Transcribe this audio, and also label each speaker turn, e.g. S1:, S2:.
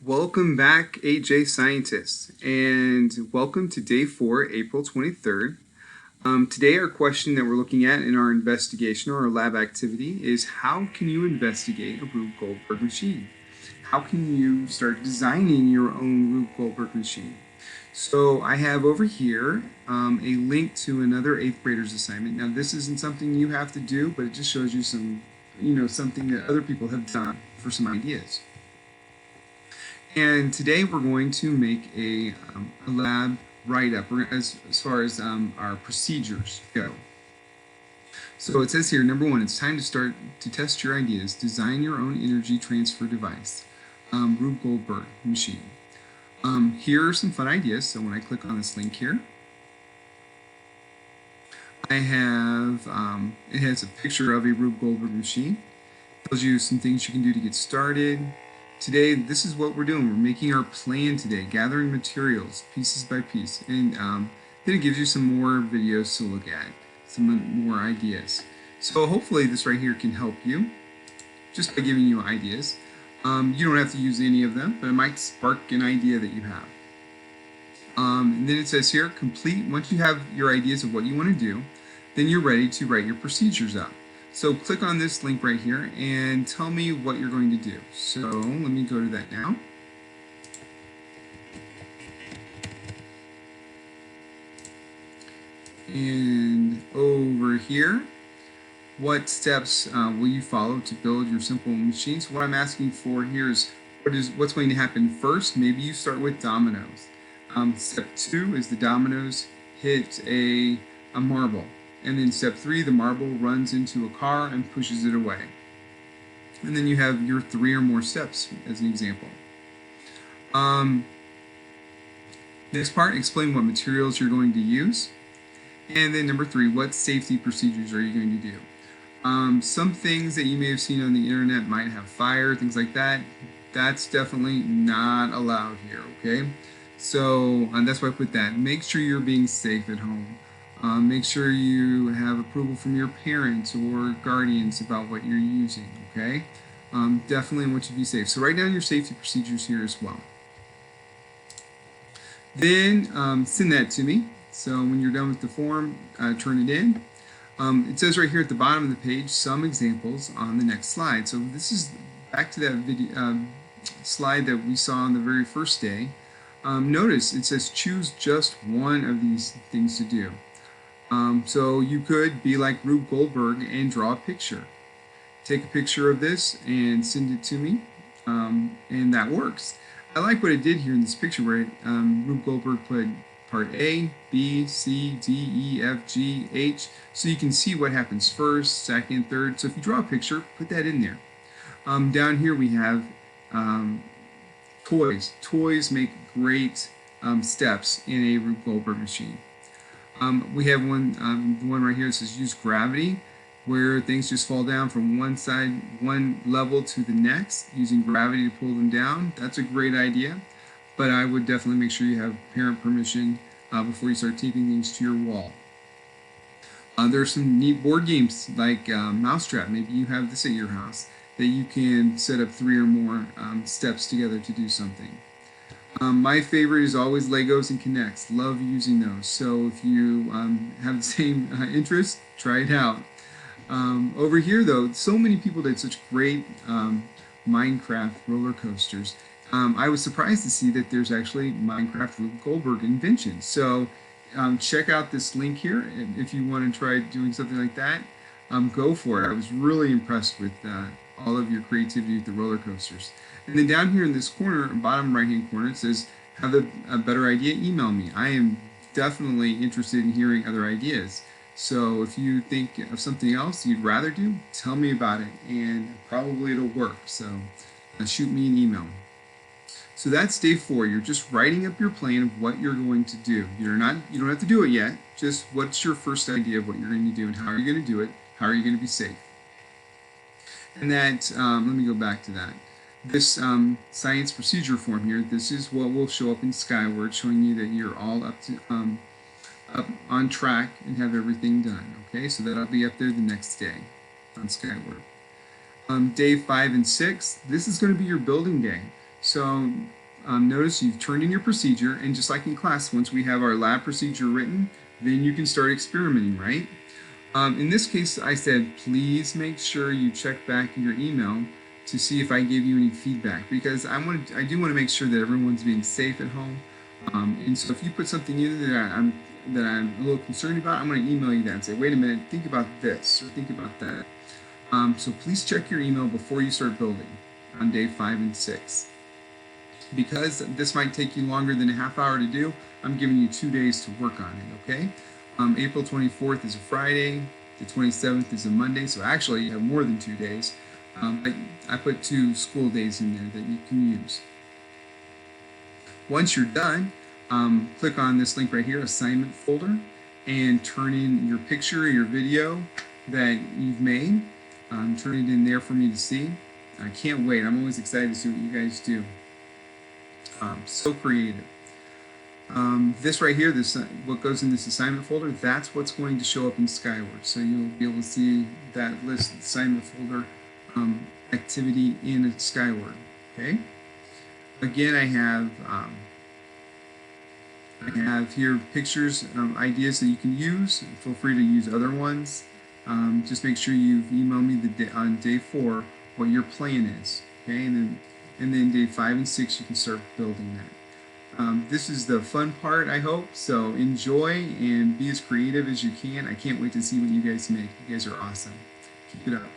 S1: Welcome back, AJ Scientists, and welcome to day 4, April 23rd. Today our question that we're looking at in our investigation or our lab activity is how can you investigate a Rube Goldberg machine? How can you start designing your own Rube Goldberg machine? So I have over here a link to another 8th grader's assignment. Now this isn't something you have to do, but it just shows you some, something that other people have done for some ideas. And today we're going to make a lab write-up as far as our procedures go. So it says here, number 1, it's time to start to test your ideas. Design your own energy transfer device, Rube Goldberg machine. Here are some fun ideas. So when I click on this link here, I have, it has a picture of a Rube Goldberg machine. It tells you some things you can do to get started. Today, this is what we're doing. We're making our plan today, gathering materials, pieces by piece. And then it gives you some more videos to look at, some more ideas. So hopefully this right here can help you, just by giving you ideas. You don't have to use any of them, but it might spark an idea that you have. And then it says here, once you have your ideas of what you want to do, then you're ready to write your procedures up. So click on this link right here and tell me what you're going to do. So let me go to that now. And over here, what steps will you follow to build your simple machine? So what I'm asking for here is what's going to happen first. Maybe you start with dominoes. Step 2 is the dominoes hit a marble. And then step 3, the marble runs into a car and pushes it away. And then you have your 3 or more steps as an example. Next part, explain what materials you're going to use. And then number 3, what safety procedures are you going to do? Some things that you may have seen on the internet might have fire, things like that. That's definitely not allowed here, okay? So that's why I put that. Make sure you're being safe at home. Make sure you have approval from your parents or guardians about what you're using, okay? Definitely want you to be safe. So write down your safety procedures here as well. Then send that to me. So when you're done with the form, turn it in. It says right here at the bottom of the page, some examples on the next slide. So this is back to that video, slide that we saw on the very first day. Notice it says choose just one of these things to do. So you could be like Rube Goldberg and draw a picture. Take a picture of this and send it to me, and that works. I like what it did here in this picture where Rube Goldberg put part A, B, C, D, E, F, G, H, so you can see what happens first, second, third. So if you draw a picture, put that in there. Down here we have toys. Toys make great steps in a Rube Goldberg machine. We have the one right here that says use gravity, where things just fall down from one level to the next, using gravity to pull them down. That's a great idea, but I would definitely make sure you have parent permission before you start taping things to your wall. There are some neat board games like Mousetrap. Maybe you have this at your house that you can set up 3 or more steps together to do something. My favorite is always Legos and Connects. Love using those. So if you have the same interest, try it out. Over here though, so many people did such great Minecraft roller coasters. I was surprised to see that there's actually Minecraft Rube Goldberg inventions. So check out this link here, and if you want to try doing something like that, go for it. I was really impressed with all of your creativity with the roller coasters. And then down here in this corner, bottom right hand corner, it says have a better idea, email me. I am definitely interested in hearing other ideas. So if you think of something else you'd rather do, tell me about it, and probably it'll work. So shoot me an email. So that's day 4. You're just writing up your plan of what you're going to do. You don't have to do it yet. Just what's your first idea of what you're going to do and how are you going to do it? How are you going to be safe? And that, let me go back to that. This science procedure form here, this is what will show up in Skyward, showing you that you're all up on track and have everything done. Okay, so that'll be up there the next day on Skyward. Day 5 and 6, this is going to be your building day. So notice you've turned in your procedure, and just like in class, once we have our lab procedure written, then you can start experimenting, right? In this case, I said, please make sure you check back in your email to see if I gave you any feedback, because I do want to make sure that everyone's being safe at home. And so if you put something in there that I'm a little concerned about, I'm going to email you that and say, wait a minute, think about this or think about that. So please check your email before you start building on day 5 and 6. Because this might take you longer than a half hour to do, I'm giving you 2 days to work on it, okay? April 24th is a Friday, the 27th is a Monday, so actually you have more than 2 days. But I put 2 school days in there that you can use. Once you're done, click on this link right here, assignment folder, and turn in your picture or your video that you've made. Turn it in there for me to see. I can't wait. I'm always excited to see what you guys do. So creative. This right here, what goes in this assignment folder, that's what's going to show up in Skyward. So you'll be able to see that list, assignment folder activity in Skyward. Okay. Again, I have here pictures, ideas that you can use. Feel free to use other ones. Just make sure you've emailed me on day 4 what your plan is. Okay, and then day 5 and 6 you can start building that. This is the fun part, I hope. So enjoy and be as creative as you can. I can't wait to see what you guys make. You guys are awesome. Keep it up.